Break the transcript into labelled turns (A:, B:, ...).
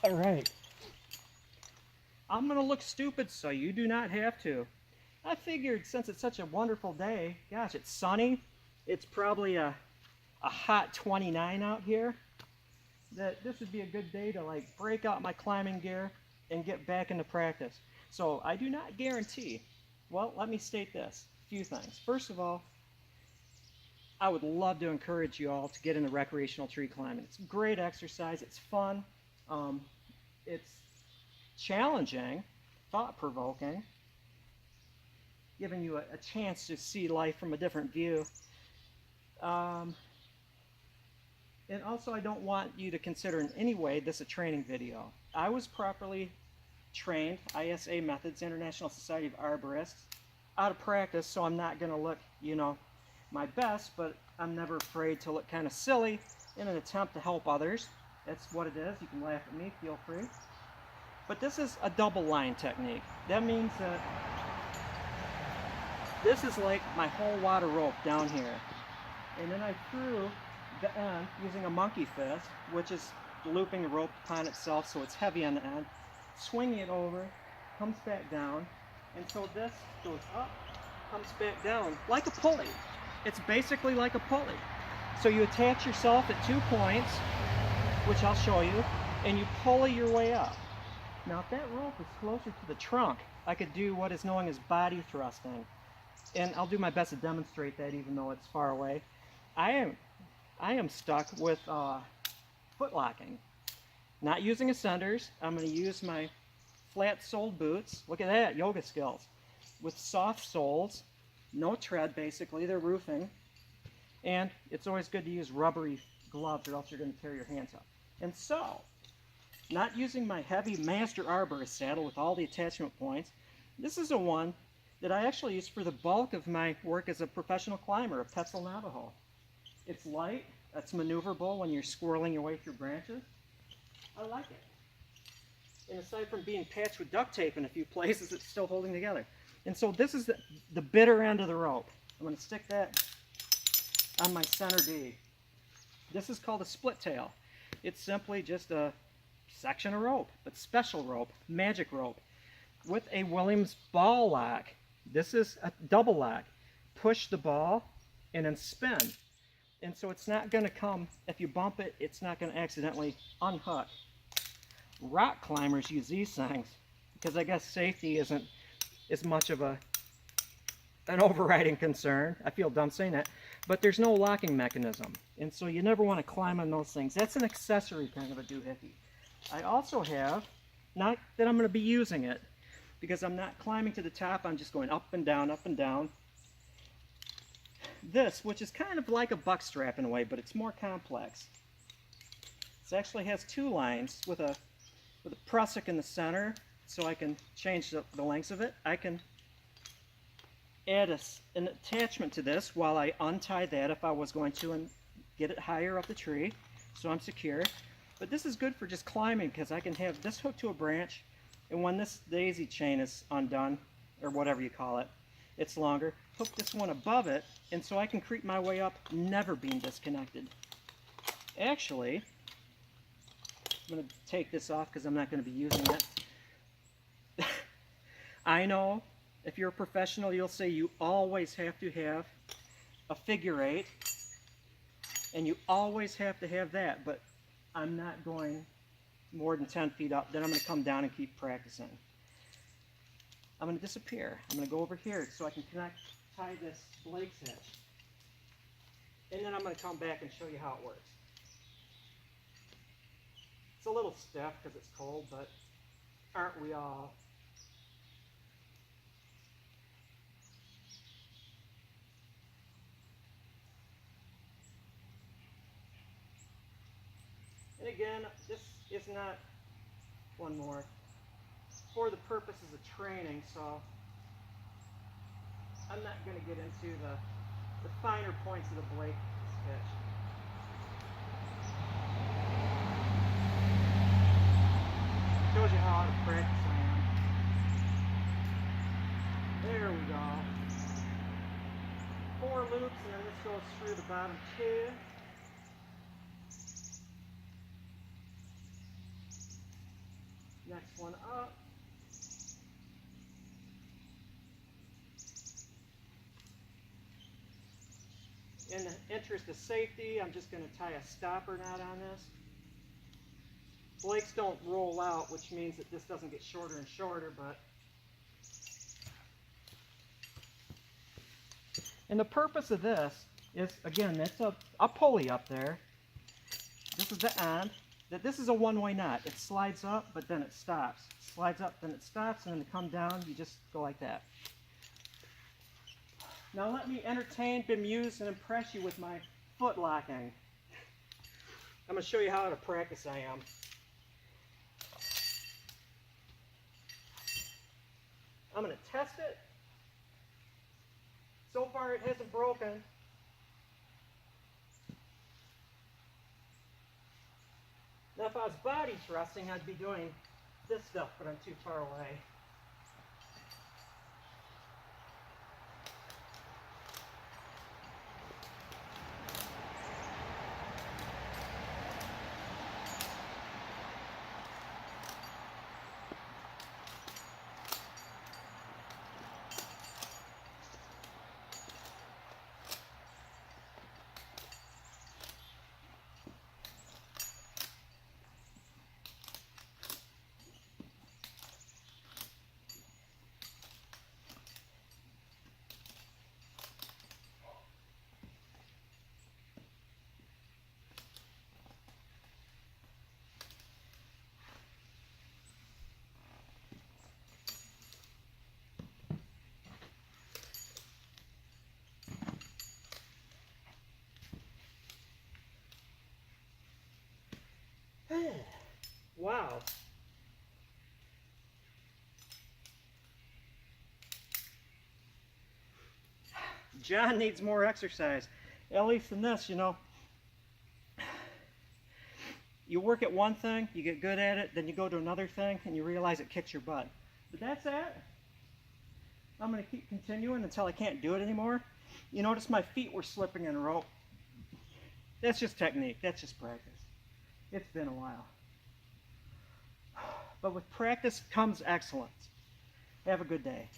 A: All right. I'm gonna look stupid so you do not have to. I figured since it's such a wonderful day, gosh, it's sunny, it's probably a hot 29 out here, that this would be a good day to like break out my climbing gear and get back into practice. So I do not guarantee. Well, let me state this, a few things. First of all, I would love to encourage you all to get into recreational tree climbing. It's great exercise, it's fun, it's challenging, thought-provoking, giving you a chance to see life from a different view. And also, I don't want you to consider in any way this a training video. I was properly trained, ISA methods, International Society of Arborists, out of practice, so I'm not going to look, you know, my best, but I'm never afraid to look kind of silly in an attempt to help others. That's what it is. You can laugh at me, feel free. But this is a double line technique. That means that this is like my whole wad of rope down here. And then I threw the end using a monkey fist, which is looping the rope upon itself so it's heavy on the end, swinging it over, comes back down, and so this goes up, comes back down, like a pulley. It's basically like a pulley. So you attach yourself at 2 points, which I'll show you, and you pulley your way up. Now if that rope is closer to the trunk, I could do what is known as body thrusting. And I'll do my best to demonstrate that even though it's far away. I am stuck with footlocking. Not using ascenders. I'm going to use my flat-soled boots. Look at that, yoga skills. With soft soles, no tread basically, they're roofing. And it's always good to use rubbery gloves or else you're going to tear your hands up. And so, not using my heavy Master Arborist saddle with all the attachment points, this is a one that I actually use for the bulk of my work as a professional climber, a Petzl Navajo. It's light, it's maneuverable when you're squirreling your way through branches. I like it. And aside from being patched with duct tape in a few places, it's still holding together. And so this is the bitter end of the rope. I'm going to stick that on my center D. This is called a split tail. It's simply just a section of rope, but special rope, magic rope, with a Williams ball lock. This is a double lock. Push the ball and then spin. And so it's not going to come, if you bump it, it's not going to accidentally unhook. Rock climbers use these things because I guess safety isn't as much of an overriding concern. I feel dumb saying that, but there's no locking mechanism. And so you never want to climb on those things. That's an accessory kind of a doohickey. I also have, not that I'm going to be using it, because I'm not climbing to the top, I'm just going up and down, this, which is kind of like a buck strap in a way, but it's more complex. This actually has 2 lines with a prusik in the center, so I can change the lengths of it. I can add an attachment to this while I untie that if I was going to and get it higher up the tree, so I'm secure. But this is good for just climbing because I can have this hooked to a branch, and when this daisy chain is undone, or whatever you call it, it's longer, hook this one above it, and so I can creep my way up, never being disconnected. Actually, I'm going to take this off because I'm not going to be using it. I know, if you're a professional, you'll say you always have to have a figure 8, and you always have to have that, but I'm not going more than 10 feet up. Then I'm going to come down and keep practicing. I'm going to disappear. I'm going to go over here so I can tie this Blake's hitch. And then I'm going to come back and show you how it works. It's a little stiff because it's cold, but aren't we all? And again, this is not, one more, for the purposes of training, so I'm not going to get into the finer points of the Blake sketch. Shows you how out of practice I am. There we go. 4 loops, and then this goes through the bottom 2. Next one up. In the interest of safety, I'm just going to tie a stopper knot on this. Flakes don't roll out, which means that this doesn't get shorter and shorter, but... And the purpose of this is, again, it's a pulley up there. This is the end. This is a one-way knot. It slides up, but then it stops. Slides up, then it stops, and then to come down, you just go like that. Now let me entertain, bemuse, and impress you with my foot locking. I'm going to show you how out of practice I am. I'm going to test it. So far it hasn't broken. Now if I was body thrusting, I'd be doing this stuff, but I'm too far away. Wow. John needs more exercise. At least in this, you know. You work at one thing, you get good at it, then you go to another thing, and you realize it kicks your butt. But that's it. I'm going to keep continuing until I can't do it anymore. You notice my feet were slipping in rope. That's just technique. That's just practice. It's been a while. But with practice comes excellence. Have a good day.